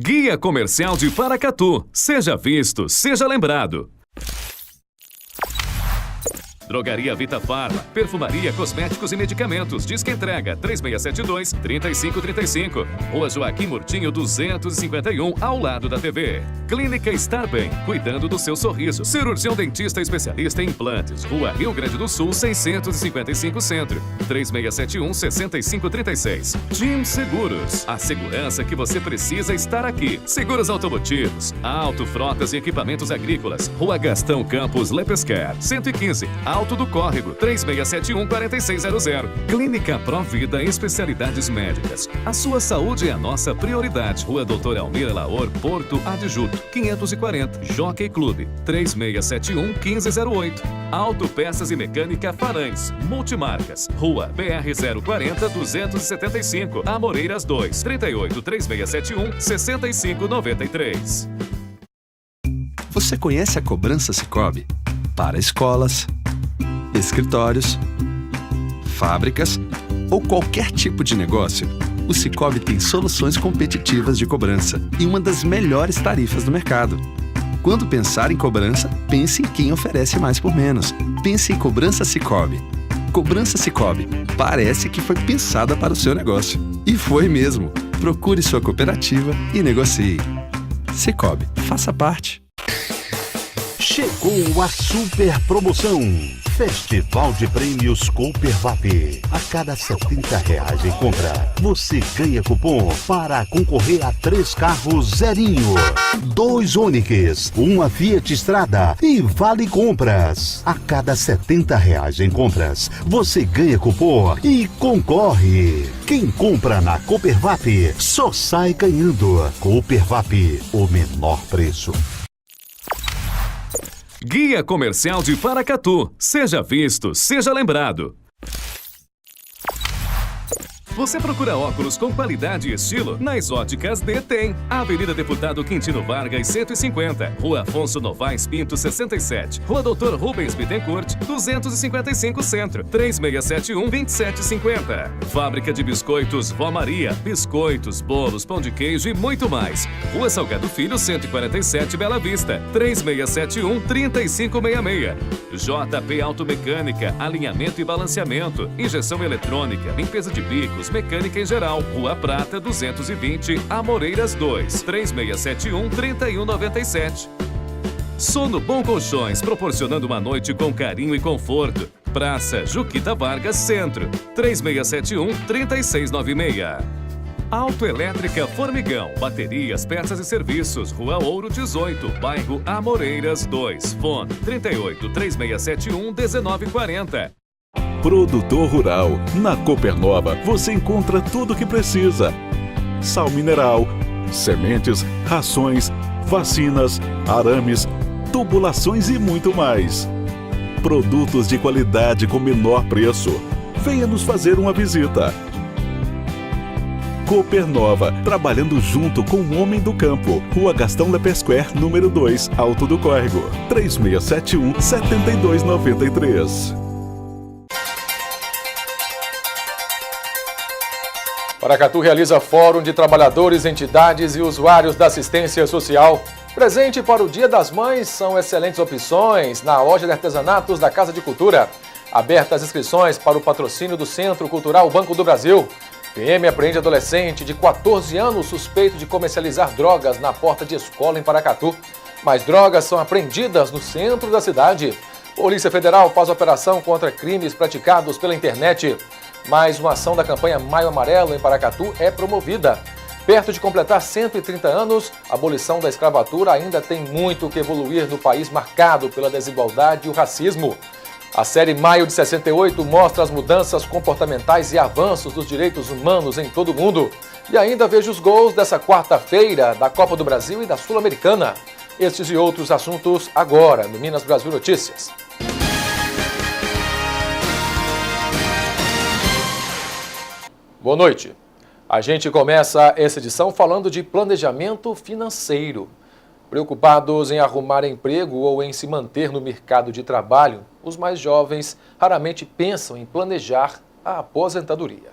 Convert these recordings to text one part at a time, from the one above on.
Guia Comercial de Paracatu. Seja visto, seja lembrado. Drogaria Vita Farma, perfumaria, cosméticos e medicamentos. Disque entrega 3672-3535. Rua Joaquim Murtinho 251, ao lado da TV. Clínica Estar Bem, cuidando do seu sorriso. Cirurgião dentista especialista em implantes. Rua Rio Grande do Sul 655 Centro. 3671-6536. Team Seguros, a segurança que você precisa estar aqui. Seguros automotivos, auto, frotas e equipamentos agrícolas. Rua Gastão Campos Lepesquer 115, Alto do Córrego, 3671-4600. Clínica Provida, especialidades médicas. A sua saúde é a nossa prioridade. Rua Doutor Almir Laor, Porto Adjuto, 540. Jockey Clube, 3671-1508. Autopeças e Mecânica Farães, Multimarcas. Rua BR-040-275, Amoreiras 2, 38-3671-6593. Você conhece a cobrança Sicoob? Para escolas, escritórios, fábricas ou qualquer tipo de negócio, o Sicoob tem soluções competitivas de cobrança e uma das melhores tarifas do mercado. Quando pensar em cobrança, pense em quem oferece mais por menos. Pense em Cobrança Sicoob. Cobrança Sicoob. Parece que foi pensada para o seu negócio. E foi mesmo. Procure sua cooperativa e negocie. Sicoob, faça parte. Chegou a super promoção. Festival de Prêmios Coopervap. A cada R$70 em compra, você ganha cupom para concorrer a 3 carros zerinho, 2 Onix, uma Fiat Strada e vale compras. A cada R$70 em compras, você ganha cupom e concorre. Quem compra na Coopervap só sai ganhando. Coopervap, o menor preço. Guia Comercial de Paracatu. Seja visto, seja lembrado. Você procura óculos com qualidade e estilo? Nas Óticas D tem. Avenida Deputado Quintino Vargas 150, Rua Afonso Novaes Pinto 67, Rua Doutor Rubens Bittencourt 255 Centro, 3671-2750. Fábrica de Biscoitos Vó Maria, biscoitos, bolos, pão de queijo e muito mais. Rua Salgado Filho 147, Bela Vista, 3671-3566. JP Automecânica, alinhamento e balanceamento, injeção eletrônica, limpeza de bicos, mecânica em geral. Rua Prata 220, Amoreiras 2, 3671-3197. Sono Bom Colchões, proporcionando uma noite com carinho e conforto. Praça Juquita Vargas Centro, 3671-3696. Autoelétrica Formigão, baterias, peças e serviços. Rua Ouro 18, bairro Amoreiras 2. Fone 38-3671-1940. Produtor Rural. Na Copernova você encontra tudo o que precisa: sal mineral, sementes, rações, vacinas, arames, tubulações e muito mais. Produtos de qualidade com menor preço. Venha nos fazer uma visita. Copernova, trabalhando junto com o homem do campo. Rua Gastão Lepesquer, número 2, Alto do Córrego, 3671-7293. Paracatu realiza Fórum de Trabalhadores, Entidades e Usuários da Assistência Social. Presente para o Dia das Mães são excelentes opções na loja de artesanatos da Casa de Cultura. Abertas as inscrições para o patrocínio do Centro Cultural Banco do Brasil. PM apreende adolescente de 14 anos suspeito de comercializar drogas na porta de escola em Paracatu. Mais drogas são apreendidas no centro da cidade. Polícia Federal faz operação contra crimes praticados pela internet. Mais uma ação da campanha Maio Amarelo em Paracatu é promovida. Perto de completar 130 anos, a abolição da escravatura ainda tem muito que evoluir no país marcado pela desigualdade e o racismo. A série Maio de 68 mostra as mudanças comportamentais e avanços dos direitos humanos em todo o mundo. E ainda veja os gols dessa quarta-feira da Copa do Brasil e da Sul-Americana. Estes e outros assuntos agora no Minas Brasil Notícias. Boa noite. A gente começa essa edição falando de planejamento financeiro. Preocupados em arrumar emprego ou em se manter no mercado de trabalho, os mais jovens raramente pensam em planejar a aposentadoria.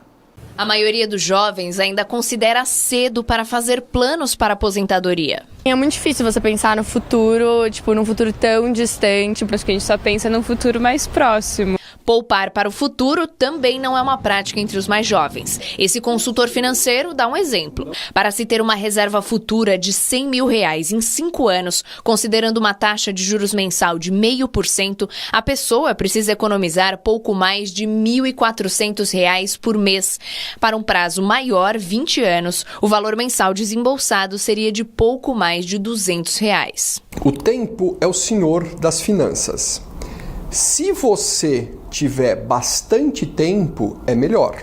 A maioria dos jovens ainda considera cedo para fazer planos para a aposentadoria. É muito difícil você pensar no futuro, num futuro tão distante, porque a gente só pensa num futuro mais próximo. Poupar para o futuro também não é uma prática entre os mais jovens. Esse consultor financeiro dá um exemplo. Para se ter uma reserva futura de R$100 mil em 5 anos, considerando uma taxa de juros mensal de 0,5%, a pessoa precisa economizar pouco mais de R$ 1.400 por mês. Para um prazo maior, 20 anos, o valor mensal desembolsado seria de pouco mais de R$ 200. O tempo é o senhor das finanças. Se você tiver bastante tempo, é melhor.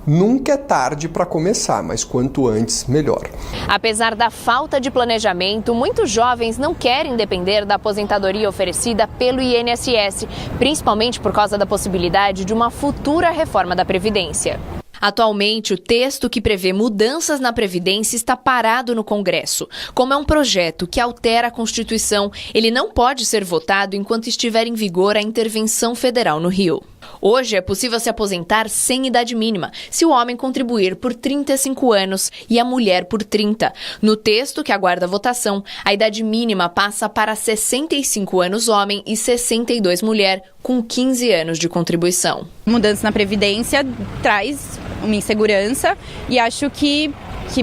Nunca é tarde para começar, mas quanto antes, melhor. Apesar da falta de planejamento, muitos jovens não querem depender da aposentadoria oferecida pelo INSS, principalmente por causa da possibilidade de uma futura reforma da Previdência. Atualmente, o texto que prevê mudanças na Previdência está parado no Congresso. Como é um projeto que altera a Constituição, ele não pode ser votado enquanto estiver em vigor a intervenção federal no Rio. Hoje é possível se aposentar sem idade mínima, se o homem contribuir por 35 anos e a mulher por 30. No texto que aguarda votação, a idade mínima passa para 65 anos homem e 62 mulher, com 15 anos de contribuição. Mudança na Previdência traz uma insegurança e acho que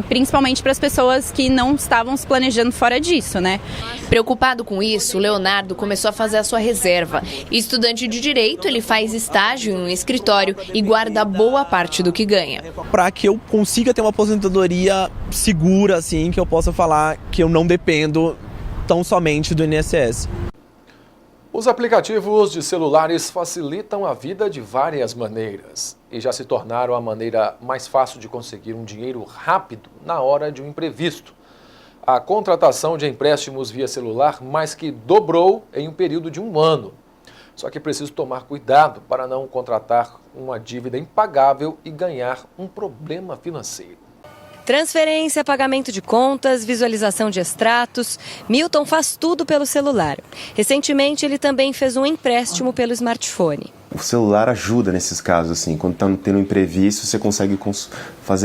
principalmente para as pessoas que não estavam se planejando fora disso, né? Preocupado com isso, Leonardo começou a fazer a sua reserva. Estudante de Direito, ele faz estágio em um escritório e guarda boa parte do que ganha. Para que eu consiga ter uma aposentadoria segura, assim, que eu possa falar que eu não dependo tão somente do INSS. Os aplicativos de celulares facilitam a vida de várias maneiras e já se tornaram a maneira mais fácil de conseguir um dinheiro rápido na hora de um imprevisto. A contratação de empréstimos via celular mais que dobrou em um período de 1 ano. Só que é preciso tomar cuidado para não contratar uma dívida impagável e ganhar um problema financeiro. Transferência, pagamento de contas, visualização de extratos. Milton faz tudo pelo celular. Recentemente, ele também fez um empréstimo pelo smartphone. O celular ajuda nesses casos, assim. Quando está tendo um imprevisto, você consegue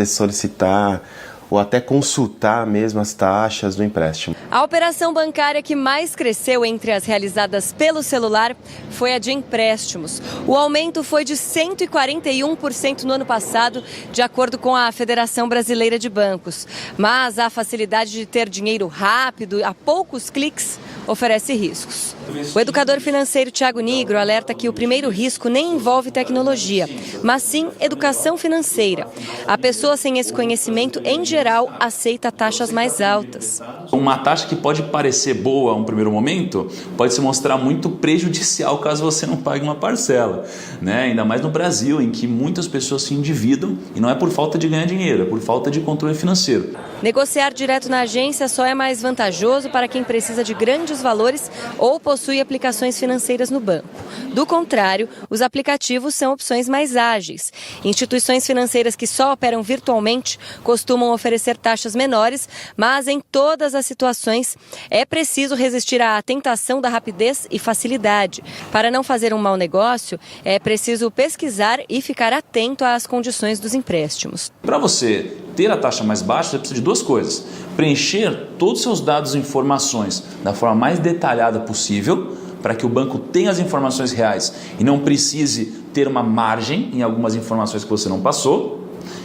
solicitar ou até consultar mesmo as taxas do empréstimo. A operação bancária que mais cresceu entre as realizadas pelo celular foi a de empréstimos. O aumento foi de 141% no ano passado, de acordo com a Federação Brasileira de Bancos. Mas a facilidade de ter dinheiro rápido, a poucos cliques, oferece riscos. O educador financeiro Thiago Nigro alerta que o primeiro risco nem envolve tecnologia, mas sim educação financeira. A pessoa sem esse conhecimento, em geral, aceita taxas mais altas. Uma taxa que pode parecer boa a um primeiro momento, pode se mostrar muito prejudicial caso você não pague uma parcela, né? Ainda mais no Brasil, em que muitas pessoas se endividam e não é por falta de ganhar dinheiro, é por falta de controle financeiro. Negociar direto na agência só é mais vantajoso para quem precisa de grandes valores ou possui aplicações financeiras no banco. Do contrário, os aplicativos são opções mais ágeis. Instituições financeiras que só operam virtualmente costumam oferecer taxas menores, mas em todas as situações é preciso resistir à tentação da rapidez e facilidade. Para não fazer um mau negócio, é preciso pesquisar e ficar atento às condições dos empréstimos. Para você ter a taxa mais baixa, você precisa de 2 coisas. Preencher todos os seus dados e informações da forma mais detalhada possível, para que o banco tenha as informações reais e não precise ter uma margem em algumas informações que você não passou.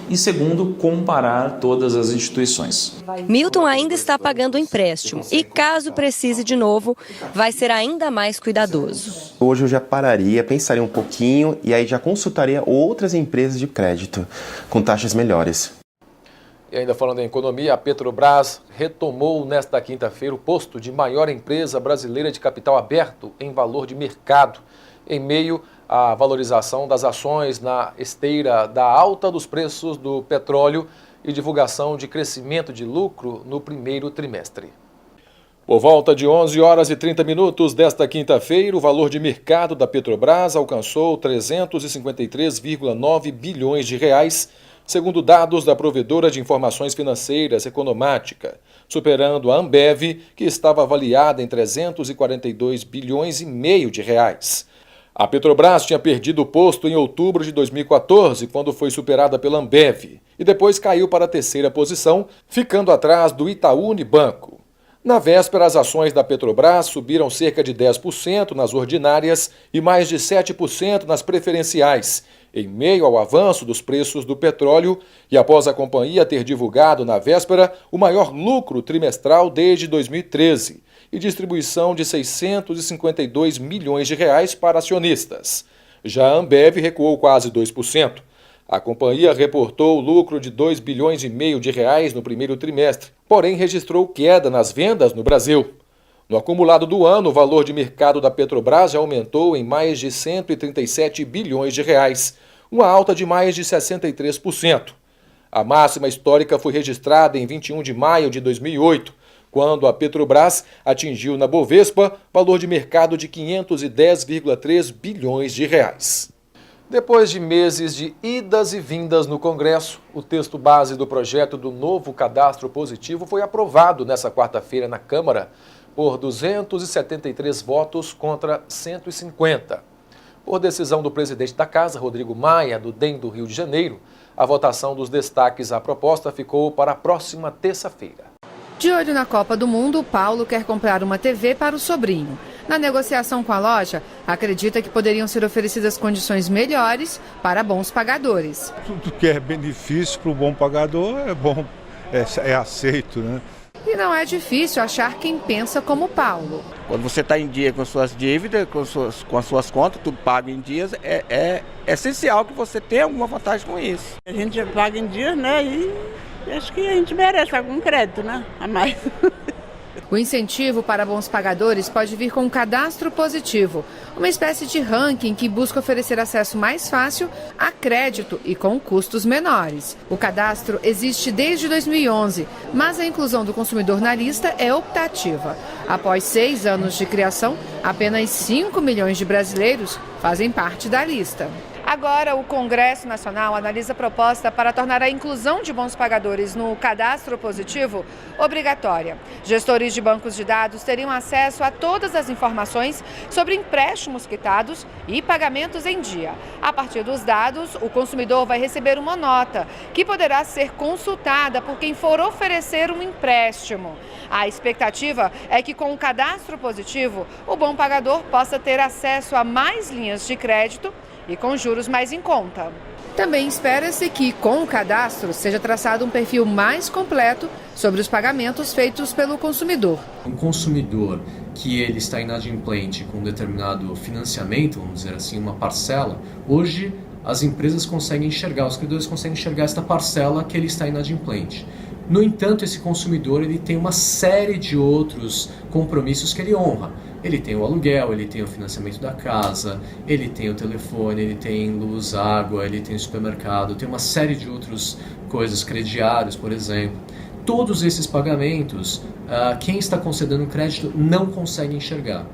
E segundo, comparar todas as instituições. Milton ainda está pagando o empréstimo e, caso precise de novo, vai ser ainda mais cuidadoso. Hoje eu já pararia, pensaria um pouquinho e aí já consultaria outras empresas de crédito com taxas melhores. E ainda falando em economia, a Petrobras retomou nesta quinta-feira o posto de maior empresa brasileira de capital aberto em valor de mercado, em meio à valorização das ações na esteira da alta dos preços do petróleo e divulgação de crescimento de lucro no primeiro trimestre. Por volta de 11h30 desta quinta-feira, o valor de mercado da Petrobras alcançou 353,9 bilhões de reais, segundo dados da provedora de informações financeiras Economática, superando a Ambev, que estava avaliada em 342 bilhões e meio de reais. A Petrobras tinha perdido o posto em outubro de 2014, quando foi superada pela Ambev, e depois caiu para a terceira posição, ficando atrás do Itaú Unibanco. Na véspera, as ações da Petrobras subiram cerca de 10% nas ordinárias e mais de 7% nas preferenciais, em meio ao avanço dos preços do petróleo e após a companhia ter divulgado na véspera o maior lucro trimestral desde 2013 e distribuição de 652 milhões de reais para acionistas. Já a Ambev recuou quase 2%. A companhia reportou lucro de 2,5 bilhões de reais no primeiro trimestre, porém registrou queda nas vendas no Brasil. No acumulado do ano, o valor de mercado da Petrobras já aumentou em mais de 137 bilhões de reais, uma alta de mais de 63%. A máxima histórica foi registrada em 21 de maio de 2008, quando a Petrobras atingiu na Bovespa valor de mercado de 510,3 bilhões de reais. Depois de meses de idas e vindas no Congresso, o texto base do projeto do novo cadastro positivo foi aprovado nesta quarta-feira na Câmara por 273 votos contra 150. Por decisão do presidente da Casa, Rodrigo Maia, do DEM do Rio de Janeiro, a votação dos destaques à proposta ficou para a próxima terça-feira. De olho na Copa do Mundo, Paulo quer comprar uma TV para o sobrinho. Na negociação com a loja, acredita que poderiam ser oferecidas condições melhores para bons pagadores. Tudo que é benefício para o bom pagador é bom, é aceito, né? E não é difícil achar quem pensa como Paulo. Quando você está em dia com suas dívidas, com as suas contas, tudo pago em dias, é essencial que você tenha alguma vantagem com isso. A gente paga em dias, né? E acho que a gente merece algum crédito, né? A mais. O incentivo para bons pagadores pode vir com um cadastro positivo, uma espécie de ranking que busca oferecer acesso mais fácil a crédito e com custos menores. O cadastro existe desde 2011, mas a inclusão do consumidor na lista é optativa. Após 6 anos de criação, apenas 5 milhões de brasileiros fazem parte da lista. Agora, o Congresso Nacional analisa a proposta para tornar a inclusão de bons pagadores no cadastro positivo obrigatória. Gestores de bancos de dados teriam acesso a todas as informações sobre empréstimos quitados e pagamentos em dia. A partir dos dados, o consumidor vai receber uma nota, que poderá ser consultada por quem for oferecer um empréstimo. A expectativa é que, com o cadastro positivo, o bom pagador possa ter acesso a mais linhas de crédito e com juros mais em conta. Também espera-se que, com o cadastro, seja traçado um perfil mais completo sobre os pagamentos feitos pelo consumidor. Um consumidor que ele está inadimplente com um determinado financiamento, vamos dizer assim, uma parcela, hoje as empresas conseguem enxergar, os credores conseguem enxergar esta parcela que ele está inadimplente. No entanto, esse consumidor ele tem uma série de outros compromissos que ele honra. Ele tem o aluguel, ele tem o financiamento da casa, ele tem o telefone, ele tem luz, água, ele tem o supermercado, tem uma série de outras coisas, crediários, por exemplo. Todos esses pagamentos, quem está concedendo crédito não consegue enxergar.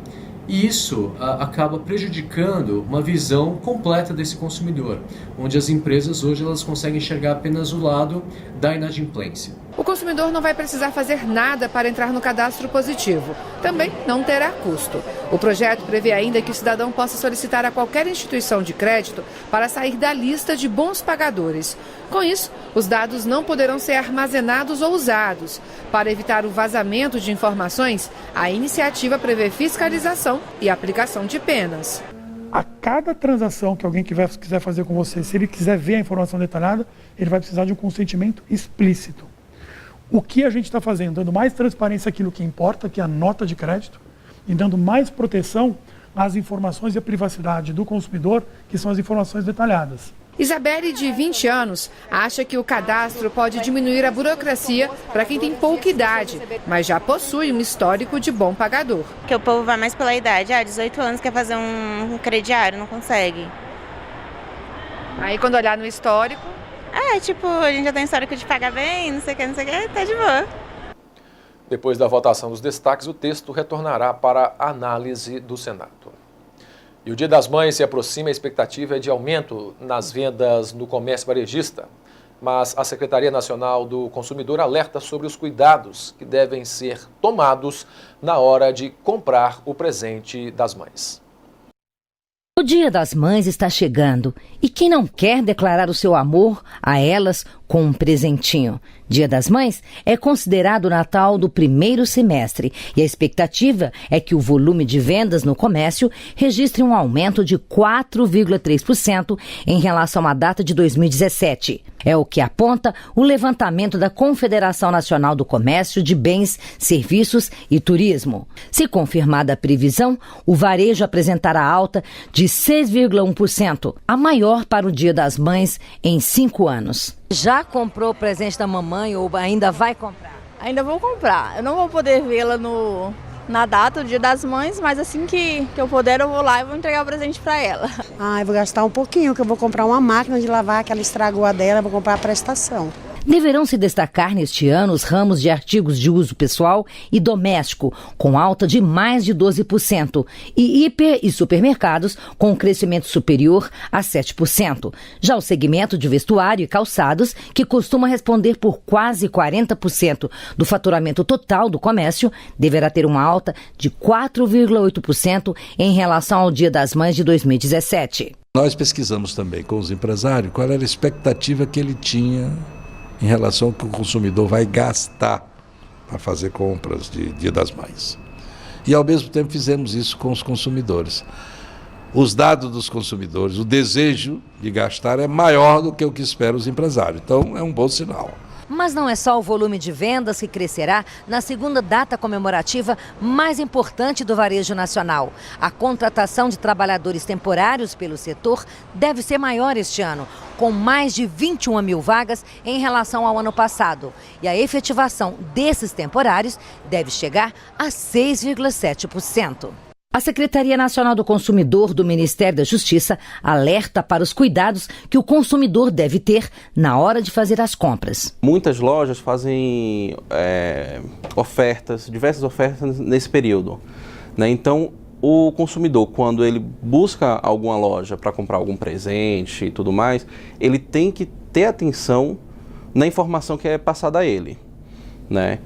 E isso acaba prejudicando uma visão completa desse consumidor, onde as empresas hoje elas conseguem enxergar apenas o lado da inadimplência. O consumidor não vai precisar fazer nada para entrar no cadastro positivo. Também não terá custo. O projeto prevê ainda que o cidadão possa solicitar a qualquer instituição de crédito para sair da lista de bons pagadores. Com isso, os dados não poderão ser armazenados ou usados. Para evitar o vazamento de informações, a iniciativa prevê fiscalização e aplicação de penas. A cada transação que alguém quiser fazer com você, se ele quiser ver a informação detalhada, ele vai precisar de um consentimento explícito. O que a gente está fazendo? Dando mais transparência àquilo que importa, que é a nota de crédito, e dando mais proteção às informações e à privacidade do consumidor, que são as informações detalhadas. Isabelle, de 20 anos, acha que o cadastro pode diminuir a burocracia para quem tem pouca idade, mas já possui um histórico de bom pagador. Que o povo vai mais pela idade, 18 anos quer fazer um crediário, não consegue. Aí quando olhar no histórico... a gente já tem histórico de pagar bem, não sei o que, tá de boa. Depois da votação dos destaques, o texto retornará para a análise do Senado. E o Dia das Mães se aproxima, a expectativa é de aumento nas vendas no comércio varejista. Mas a Secretaria Nacional do Consumidor alerta sobre os cuidados que devem ser tomados na hora de comprar o presente das mães. O Dia das Mães está chegando e quem não quer declarar o seu amor a elas com um presentinho? Dia das Mães é considerado o Natal do primeiro semestre e a expectativa é que o volume de vendas no comércio registre um aumento de 4,3% em relação à data de 2017. É o que aponta o levantamento da Confederação Nacional do Comércio de Bens, Serviços e Turismo. Se confirmada a previsão, o varejo apresentará alta de 6,1%, a maior para o Dia das Mães em 5 anos. Já comprou o presente da mamãe ou ainda vai comprar? Ainda vou comprar. Eu não vou poder vê-la na data do Dia das Mães, mas assim que eu puder eu vou lá e vou entregar o presente para ela. Eu vou gastar um pouquinho, que eu vou comprar uma máquina de lavar, que ela estragou a dela, vou comprar a prestação. Deverão se destacar neste ano os ramos de artigos de uso pessoal e doméstico, com alta de mais de 12%, e hiper e supermercados com um crescimento superior a 7%. Já o segmento de vestuário e calçados, que costuma responder por quase 40% do faturamento total do comércio, deverá ter uma alta de 4,8% em relação ao Dia das Mães de 2017. Nós pesquisamos também com os empresários qual era a expectativa que ele tinha em relação ao que o consumidor vai gastar para fazer compras de Dia das Mães. E, ao mesmo tempo, fizemos isso com os consumidores. Os dados dos consumidores, o desejo de gastar é maior do que o que esperam os empresários. Então, é um bom sinal. Mas não é só o volume de vendas que crescerá na segunda data comemorativa mais importante do varejo nacional. A contratação de trabalhadores temporários pelo setor deve ser maior este ano, com mais de 21 mil vagas em relação ao ano passado. E a efetivação desses temporários deve chegar a 6,7%. A Secretaria Nacional do Consumidor do Ministério da Justiça alerta para os cuidados que o consumidor deve ter na hora de fazer as compras. Muitas lojas fazem diversas ofertas nesse período, né? Então, o consumidor, quando ele busca alguma loja para comprar algum presente e tudo mais, ele tem que ter atenção na informação que é passada a ele, né?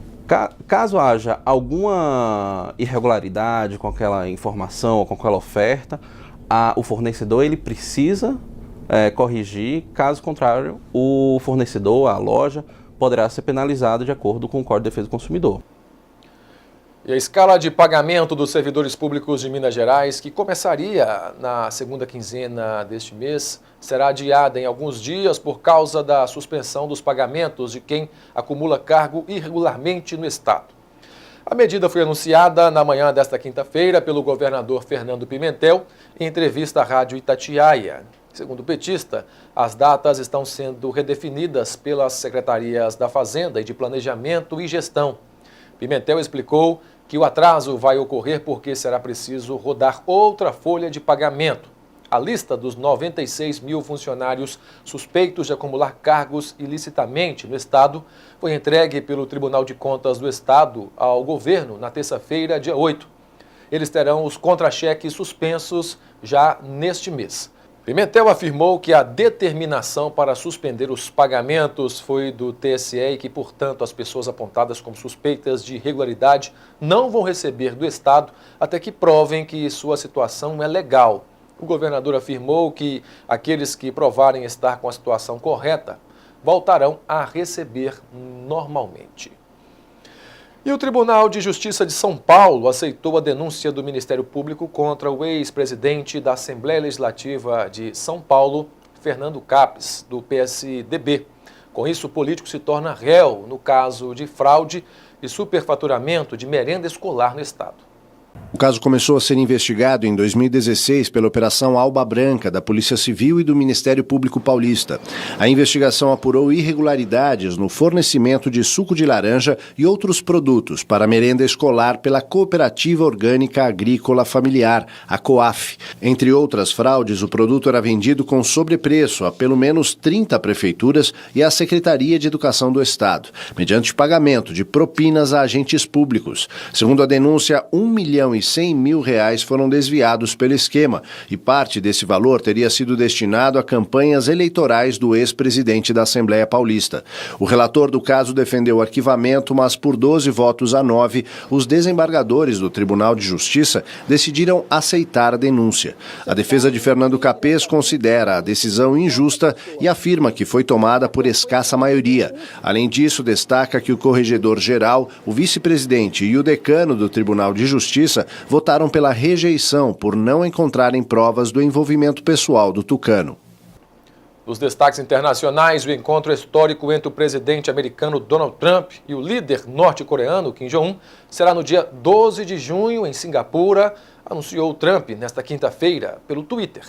Caso haja alguma irregularidade com aquela informação ou com aquela oferta, o fornecedor ele precisa corrigir. Caso contrário, o fornecedor, a loja, poderá ser penalizado de acordo com o Código de Defesa do Consumidor. E a escala de pagamento dos servidores públicos de Minas Gerais, que começaria na segunda quinzena deste mês, será adiada em alguns dias por causa da suspensão dos pagamentos de quem acumula cargo irregularmente no Estado. A medida foi anunciada na manhã desta quinta-feira pelo governador Fernando Pimentel em entrevista à Rádio Itatiaia. Segundo o petista, as datas estão sendo redefinidas pelas secretarias da Fazenda e de Planejamento e Gestão. Pimentel explicou que o atraso vai ocorrer porque será preciso rodar outra folha de pagamento. A lista dos 96 mil funcionários suspeitos de acumular cargos ilicitamente no Estado foi entregue pelo Tribunal de Contas do Estado ao governo na terça-feira, dia 8. Eles terão os contra-cheques suspensos já neste mês. Pimentel afirmou que a determinação para suspender os pagamentos foi do TSE e que, portanto, as pessoas apontadas como suspeitas de irregularidade não vão receber do Estado até que provem que sua situação é legal. O governador afirmou que aqueles que provarem estar com a situação correta voltarão a receber normalmente. E o Tribunal de Justiça de São Paulo aceitou a denúncia do Ministério Público contra o ex-presidente da Assembleia Legislativa de São Paulo, Fernando Capes, do PSDB. Com isso, o político se torna réu no caso de fraude e superfaturamento de merenda escolar no Estado. O caso começou a ser investigado em 2016 pela Operação Alba Branca, da Polícia Civil e do Ministério Público Paulista. A investigação apurou irregularidades no fornecimento de suco de laranja e outros produtos para a merenda escolar pela Cooperativa Orgânica Agrícola Familiar, a COAF. Entre outras fraudes, o produto era vendido com sobrepreço a pelo menos 30 prefeituras e à Secretaria de Educação do Estado, mediante pagamento de propinas a agentes públicos. Segundo a denúncia, 1,5 milhão R$1.100.000 foram desviados pelo esquema e parte desse valor teria sido destinado a campanhas eleitorais do ex-presidente da Assembleia Paulista. O relator do caso defendeu o arquivamento, mas por 12 votos a 9, os desembargadores do Tribunal de Justiça decidiram aceitar a denúncia. A defesa de Fernando Capês considera a decisão injusta e afirma que foi tomada por escassa maioria. Além disso, destaca que o corregedor-geral, o vice-presidente e o decano do Tribunal de Justiça votaram pela rejeição por não encontrarem provas do envolvimento pessoal do tucano. Dos destaques internacionais, o encontro histórico entre o presidente americano Donald Trump e o líder norte-coreano Kim Jong-un será no dia 12 de junho em Singapura, anunciou Trump nesta quinta-feira pelo Twitter.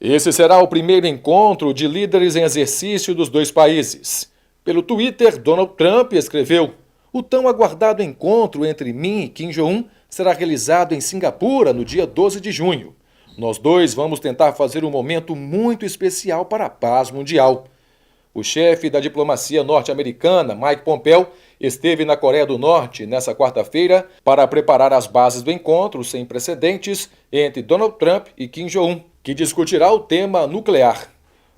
Esse será o primeiro encontro de líderes em exercício dos dois países. Pelo Twitter, Donald Trump escreveu: "O tão aguardado encontro entre mim e Kim Jong-un será realizado em Singapura no dia 12 de junho. Nós dois vamos tentar fazer um momento muito especial para a paz mundial." O chefe da diplomacia norte-americana, Mike Pompeo, esteve na Coreia do Norte nesta quarta-feira para preparar as bases do encontro sem precedentes entre Donald Trump e Kim Jong-un, que discutirá o tema nuclear.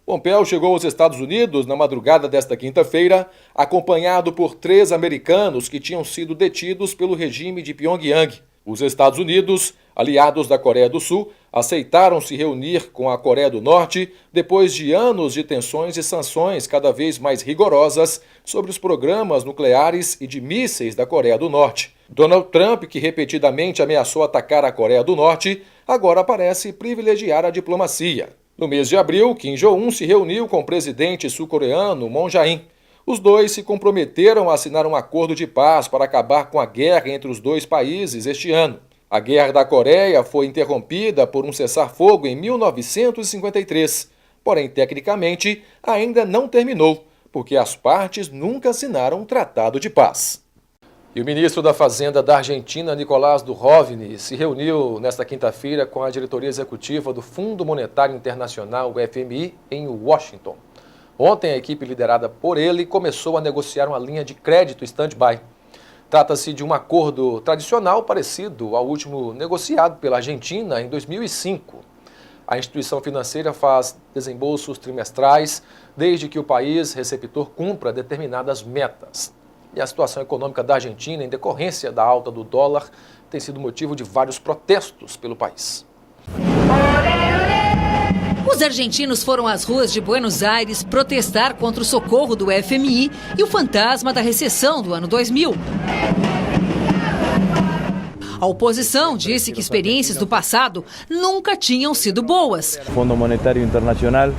Pompeo chegou aos Estados Unidos na madrugada desta quinta-feira, acompanhado por 3 americanos que tinham sido detidos pelo regime de Pyongyang. Os Estados Unidos, aliados da Coreia do Sul, aceitaram se reunir com a Coreia do Norte depois de anos de tensões e sanções cada vez mais rigorosas sobre os programas nucleares e de mísseis da Coreia do Norte. Donald Trump, que repetidamente ameaçou atacar a Coreia do Norte, agora parece privilegiar a diplomacia. No mês de abril, Kim Jong-un se reuniu com o presidente sul-coreano Moon Jae-in. Os dois se comprometeram a assinar um acordo de paz para acabar com a guerra entre os dois países este ano. A Guerra da Coreia foi interrompida por um cessar-fogo em 1953, porém, tecnicamente, ainda não terminou, porque as partes nunca assinaram um tratado de paz. E o ministro da Fazenda da Argentina, Nicolás Dubrovni, se reuniu nesta quinta-feira com a diretoria executiva do Fundo Monetário Internacional, o FMI, em Washington. Ontem, a equipe liderada por ele começou a negociar uma linha de crédito stand-by. Trata-se de um acordo tradicional parecido ao último negociado pela Argentina em 2005. A instituição financeira faz desembolsos trimestrais desde que o país receptor cumpra determinadas metas. E a situação econômica da Argentina, em decorrência da alta do dólar, tem sido motivo de vários protestos pelo país. Os argentinos foram às ruas de Buenos Aires protestar contra o socorro do FMI e o fantasma da recessão do ano 2000. A oposição disse que experiências do passado nunca tinham sido boas. Fundo Monetário Internacional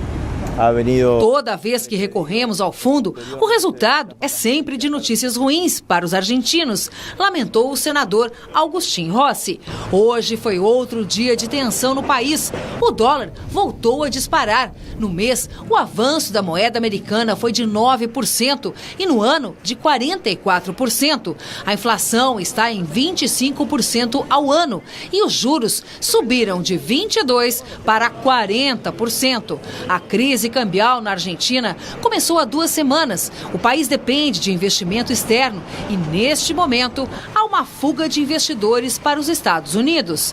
ha venido... Toda vez que recorremos ao fundo, o resultado é sempre de notícias ruins para os argentinos, lamentou o senador Agustín Rossi. Hoje foi outro dia de tensão no país. O dólar voltou a disparar. No mês, o avanço da moeda americana foi de 9% e no ano de 44%. A inflação está em 25% ao ano e os juros subiram de 22% para 40%. A crise cambial na Argentina começou há 2 semanas. O país depende de investimento externo e, neste momento, há uma fuga de investidores para os Estados Unidos.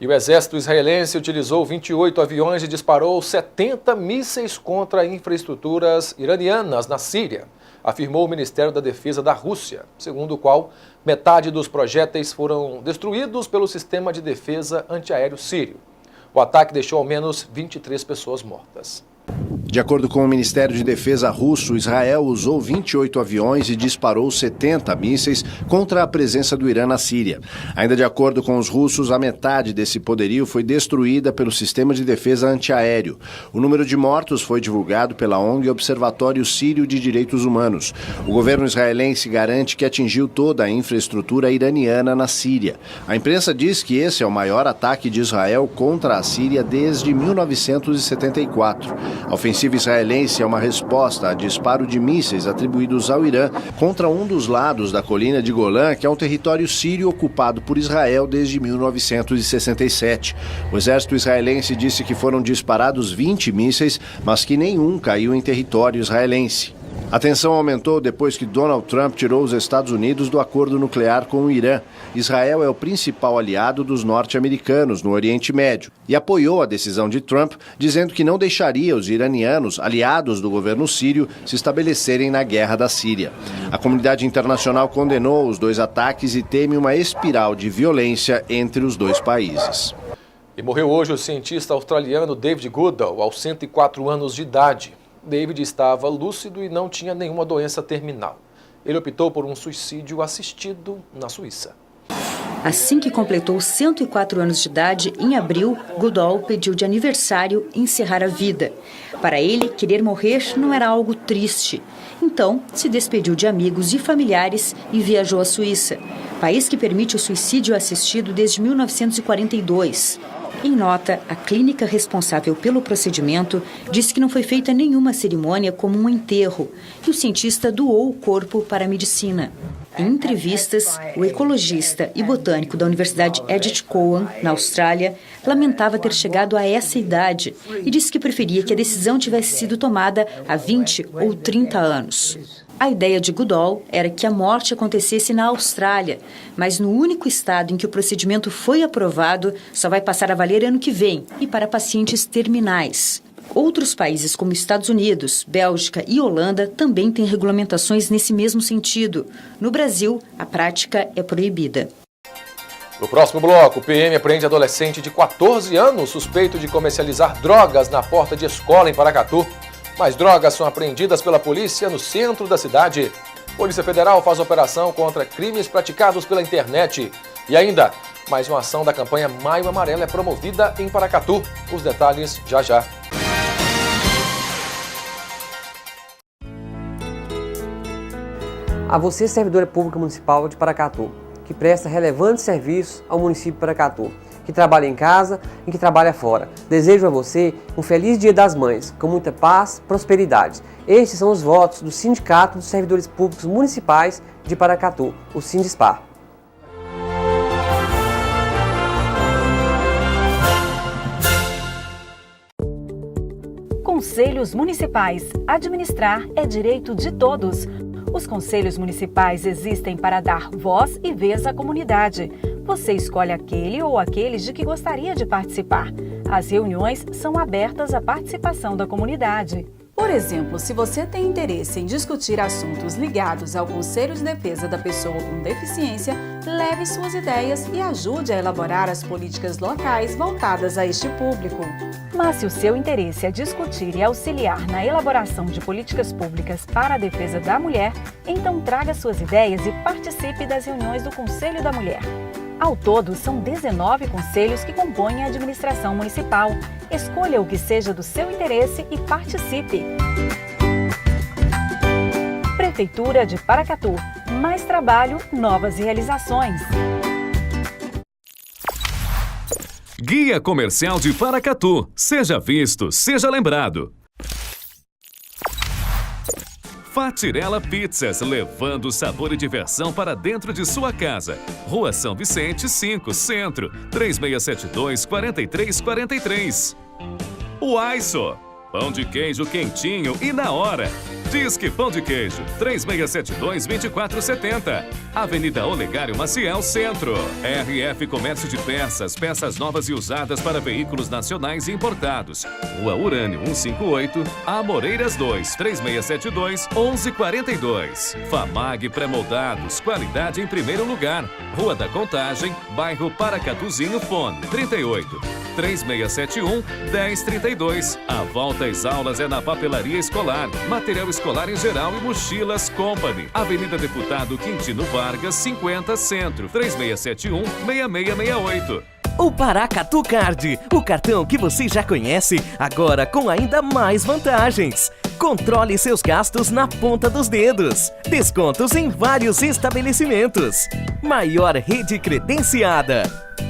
E o exército israelense utilizou 28 aviões e disparou 70 mísseis contra infraestruturas iranianas na Síria, afirmou o Ministério da Defesa da Rússia, segundo o qual metade dos projéteis foram destruídos pelo sistema de defesa antiaéreo sírio. O ataque deixou ao menos 23 pessoas mortas. De acordo com o Ministério de Defesa russo, Israel usou 28 aviões e disparou 70 mísseis contra a presença do Irã na Síria. Ainda de acordo com os russos, a metade desse poderio foi destruída pelo sistema de defesa antiaéreo. O número de mortos foi divulgado pela ONG Observatório Sírio de Direitos Humanos. O governo israelense garante que atingiu toda a infraestrutura iraniana na Síria. A imprensa diz que esse é o maior ataque de Israel contra a Síria desde 1974. A ofensiva israelense é uma resposta a disparo de mísseis atribuídos ao Irã contra um dos lados da colina de Golã, que é um território sírio ocupado por Israel desde 1967. O exército israelense disse que foram disparados 20 mísseis, mas que nenhum caiu em território israelense. A tensão aumentou depois que Donald Trump tirou os Estados Unidos do acordo nuclear com o Irã. Israel é o principal aliado dos norte-americanos no Oriente Médio e apoiou a decisão de Trump, dizendo que não deixaria os iranianos, aliados do governo sírio, se estabelecerem na guerra da Síria. A comunidade internacional condenou os dois ataques e teme uma espiral de violência entre os dois países. E morreu hoje o cientista australiano David Goodall, aos 104 anos de idade. David estava lúcido e não tinha nenhuma doença terminal. Ele optou por um suicídio assistido na Suíça. Assim que completou 104 anos de idade, em abril, Goodall pediu de aniversário encerrar a vida. Para ele, querer morrer não era algo triste. Então, se despediu de amigos e familiares e viajou à Suíça, país que permite o suicídio assistido desde 1942. Em nota, a clínica responsável pelo procedimento disse que não foi feita nenhuma cerimônia como um enterro e o cientista doou o corpo para a medicina. Em entrevistas, o ecologista e botânico da Universidade Edith Cowan, na Austrália, lamentava ter chegado a essa idade e disse que preferia que a decisão tivesse sido tomada há 20 ou 30 anos. A ideia de Goodall era que a morte acontecesse na Austrália, mas no único estado em que o procedimento foi aprovado, só vai passar a valer ano que vem e para pacientes terminais. Outros países como Estados Unidos, Bélgica e Holanda também têm regulamentações nesse mesmo sentido. No Brasil, a prática é proibida. No próximo bloco, o PM prende adolescente de 14 anos suspeito de comercializar drogas na porta de escola em Paracatu. Mais drogas são apreendidas pela polícia no centro da cidade. Polícia Federal faz operação contra crimes praticados pela internet. E ainda, mais uma ação da campanha Maio Amarelo é promovida em Paracatu. Os detalhes já já. A você, servidora pública municipal de Paracatu, que presta relevantes serviços ao município de Paracatu, que trabalha em casa e que trabalha fora. Desejo a você um feliz Dia das Mães, com muita paz e prosperidade. Estes são os votos do Sindicato dos Servidores Públicos Municipais de Paracatu, o Sindispar. Conselhos Municipais. Administrar é direito de todos. Os conselhos municipais existem para dar voz e vez à comunidade. Você escolhe aquele ou aqueles de que gostaria de participar. As reuniões são abertas à participação da comunidade. Por exemplo, se você tem interesse em discutir assuntos ligados ao Conselho de Defesa da Pessoa com Deficiência, leve suas ideias e ajude a elaborar as políticas locais voltadas a este público. Mas se o seu interesse é discutir e auxiliar na elaboração de políticas públicas para a defesa da mulher, então traga suas ideias e participe das reuniões do Conselho da Mulher. Ao todo, são 19 conselhos que compõem a administração municipal. Escolha o que seja do seu interesse e participe. Prefeitura de Paracatu. Mais trabalho, novas realizações. Guia Comercial de Paracatu. Seja visto, seja lembrado. Fatirella Pizzas, levando sabor e diversão para dentro de sua casa. Rua São Vicente, 5, Centro, 3672-4343. O Aiso, pão de queijo quentinho e na hora. Disque Pão de Queijo, 3672-2470. Avenida Olegário Maciel, Centro. RF Comércio de Peças, peças novas e usadas para veículos nacionais e importados. Rua Urânio 158, Amoreiras 2, 3672-1142. Famag Pré-moldados, qualidade em primeiro lugar. Rua da Contagem, bairro Paracatuzinho, fone 38-3671-1032. A volta às aulas é na papelaria escolar, material escolar em geral e mochilas Company. Avenida Deputado Quintino Vargas, 50 Centro, 3671-6668. O Paracatu Card, o cartão que você já conhece, agora com ainda mais vantagens. Controle seus gastos na ponta dos dedos. Descontos em vários estabelecimentos. Maior rede credenciada.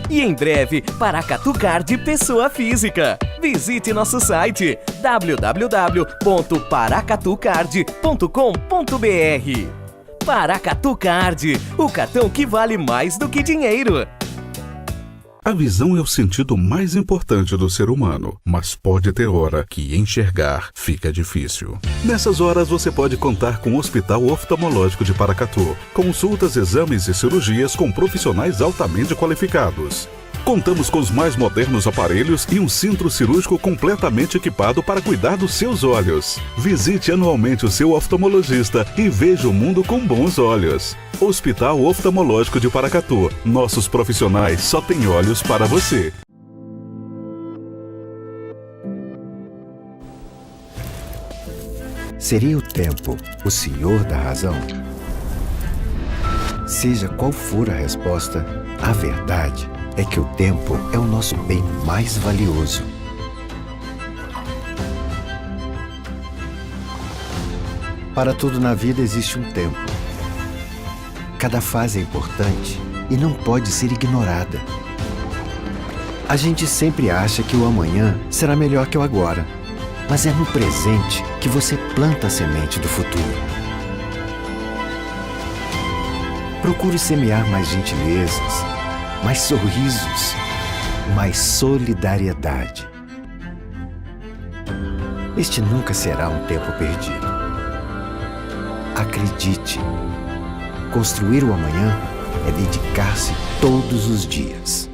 E em breve, Paracatu Card Pessoa Física. Visite nosso site www.paracatucard.com.br. Paracatu Card, o cartão que vale mais do que dinheiro. A visão é o sentido mais importante do ser humano, mas pode ter hora que enxergar fica difícil. Nessas horas você pode contar com o Hospital Oftalmológico de Paracatu. Consultas, exames e cirurgias com profissionais altamente qualificados. Contamos com os mais modernos aparelhos e um centro cirúrgico completamente equipado para cuidar dos seus olhos. Visite anualmente o seu oftalmologista e veja o mundo com bons olhos. Hospital Oftalmológico de Paracatu. Nossos profissionais só têm olhos para você. Seria o tempo o senhor da razão? Seja qual for a resposta, a verdade é que o tempo é o nosso bem mais valioso. Para tudo na vida existe um tempo. Cada fase é importante e não pode ser ignorada. A gente sempre acha que o amanhã será melhor que o agora, mas é no presente que você planta a semente do futuro. Procure semear mais gentilezas, mais sorrisos, mais solidariedade. Este nunca será um tempo perdido. Acredite, construir o amanhã é dedicar-se todos os dias.